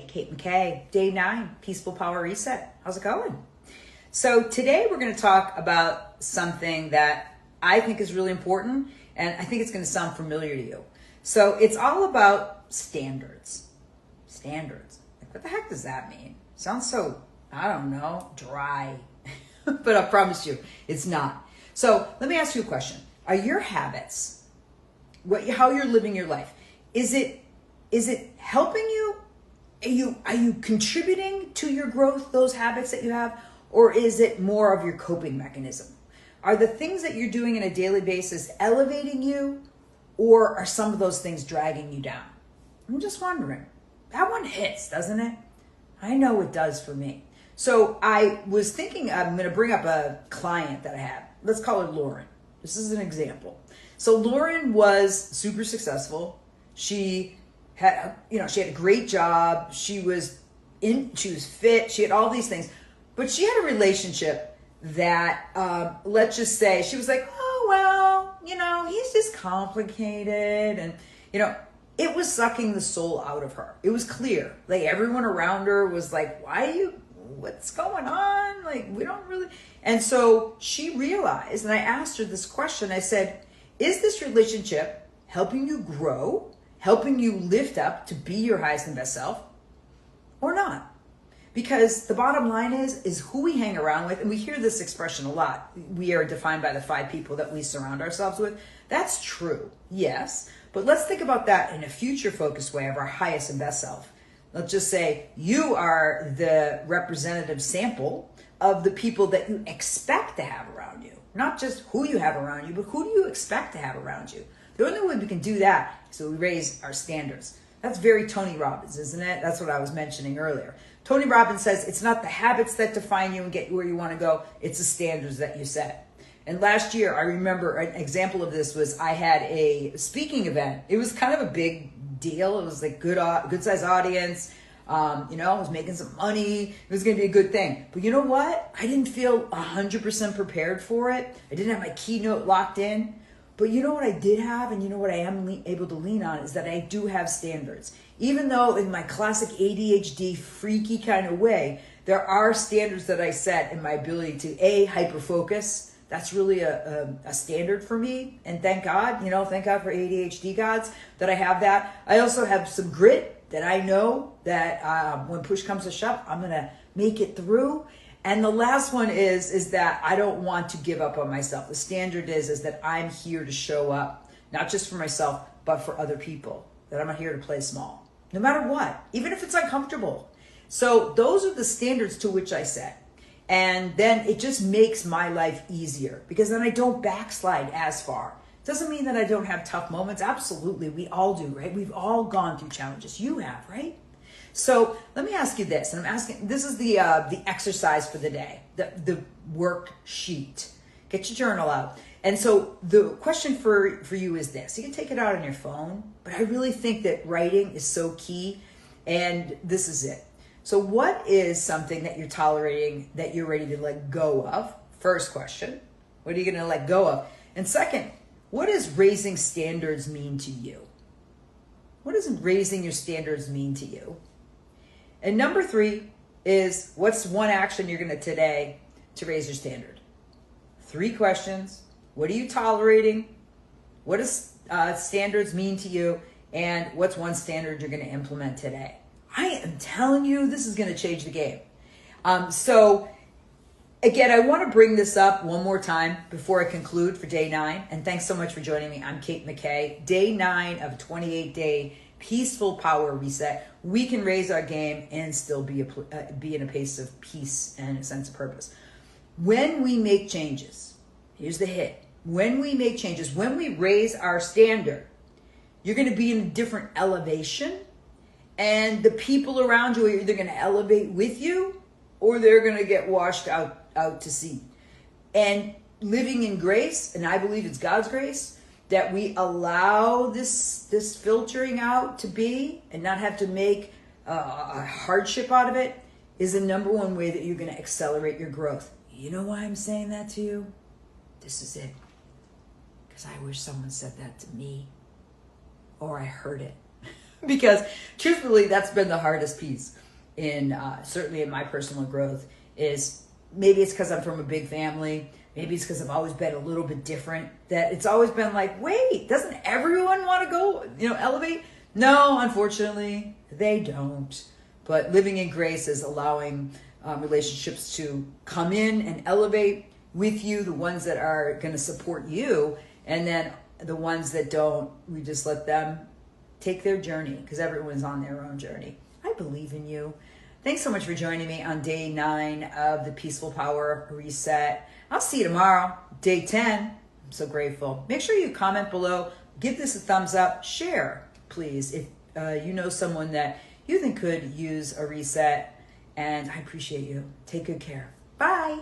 Kate McKay, day 9, Peaceful Power Reset. How's it going? So today we're going to talk about something that I think is really important, and I think it's going to sound familiar to you. So it's all about standards. Standards. Like, what the heck does that mean? Sounds so, I don't know, dry. But I promise you, it's not. So let me ask you a question. Are your habits, how you're living your life, is it helping you? Are you contributing to your growth, those habits that you have, or is it more of your coping mechanism? Are the things that you're doing on a daily basis elevating you, or are some of those things dragging you down? I'm just wondering. That one hits, doesn't it? I know it does for me. So I was thinking, I'm going to bring up a client that I have. Let's call her Lauren. This is an example. So Lauren was super successful. She had a great job. She was fit. She had all these things, but she had a relationship that, let's just say, she was like, oh, well, he's just complicated. And, it was sucking the soul out of her. It was clear. Like, everyone around her was like, what's going on? Like, we don't really. And so she realized, and I asked her this question. I said, is this relationship helping you grow, helping you lift up to be your highest and best self, or not? Because the bottom line is who we hang around with, and we hear this expression a lot. We are defined by the 5 people that we surround ourselves with. That's true, yes. But let's think about that in a future-focused way of our highest and best self. Let's just say you are the representative sample of the people that you expect to have around you. Not just who you have around you, but who do you expect to have around you? The only way we can do that is that we raise our standards. That's very Tony Robbins, isn't it? That's what I was mentioning earlier. Tony Robbins says it's not the habits that define you and get you where you want to go. It's the standards that you set. And last year, I remember an example of this was I had a speaking event. It was kind of a big deal. It was like good size audience. I was making some money. It was going to be a good thing. But you know what? I didn't feel 100% prepared for it. I didn't have my keynote locked in. But you know what I did have, and you know what I am able to lean on, is that I do have standards. Even though in my classic ADHD freaky kind of way, there are standards that I set in my ability to hyper-focus. That's really a standard for me. And thank God, thank God for ADHD gods that I have that. I also have some grit that I know that when push comes to shove, I'm going to make it through. And the last one is that I don't want to give up on myself. The standard is that I'm here to show up, not just for myself, but for other people. That I'm not here to play small, no matter what, even if it's uncomfortable. So those are the standards to which I set. And then it just makes my life easier because then I don't backslide as far. Doesn't mean that I don't have tough moments. Absolutely, we all do, right? We've all gone through challenges. You have, right? So let me ask you this, and this is the exercise for the day, the worksheet. Get your journal out. And so the question for you is this. You can take it out on your phone, but I really think that writing is so key, and this is it. So what is something that you're tolerating that you're ready to let go of? First question, what are you going to let go of? And second, what does raising standards mean to you? What does raising your standards mean to you? And number 3 is, what's one action you're going to today to raise your standard? 3 questions. What are you tolerating? What does standards mean to you? And what's one standard you're going to implement today? I am telling you, this is going to change the game. So again, I want to bring this up one more time before I conclude for day 9. And thanks so much for joining me. I'm Kate McKay. Day 9 of a 28-day Peaceful Power Reset. We can raise our game and still be in a place of peace and a sense of purpose. When we make changes, here's the hit. When we make changes, when we raise our standard, you're going to be in a different elevation. And the people around you are either going to elevate with you or they're going to get washed out to sea. And living in grace, and I believe it's God's grace, that we allow this filtering out to be and not have to make a hardship out of it, is the number one way that you're going to accelerate your growth. You know why I'm saying that to you? This is it. Because I wish someone said that to me, or I heard it Because truthfully, that's been the hardest piece in certainly in my personal growth. Is maybe it's because I'm from a big family. Maybe it's because I've always been a little bit different. That it's always been like, wait, doesn't everyone want to go, elevate? No, unfortunately, they don't. But living in grace is allowing relationships to come in and elevate with you, the ones that are going to support you, and then the ones that don't, we just let them take their journey, because everyone's on their own journey. I believe in you. Thanks so much for joining me on day 9 of the Peaceful Power Reset. I'll see you tomorrow, day 10. I'm so grateful. Make sure you comment below. Give this a thumbs up. Share, please, if you know someone that you think could use a reset. And I appreciate you. Take good care. Bye.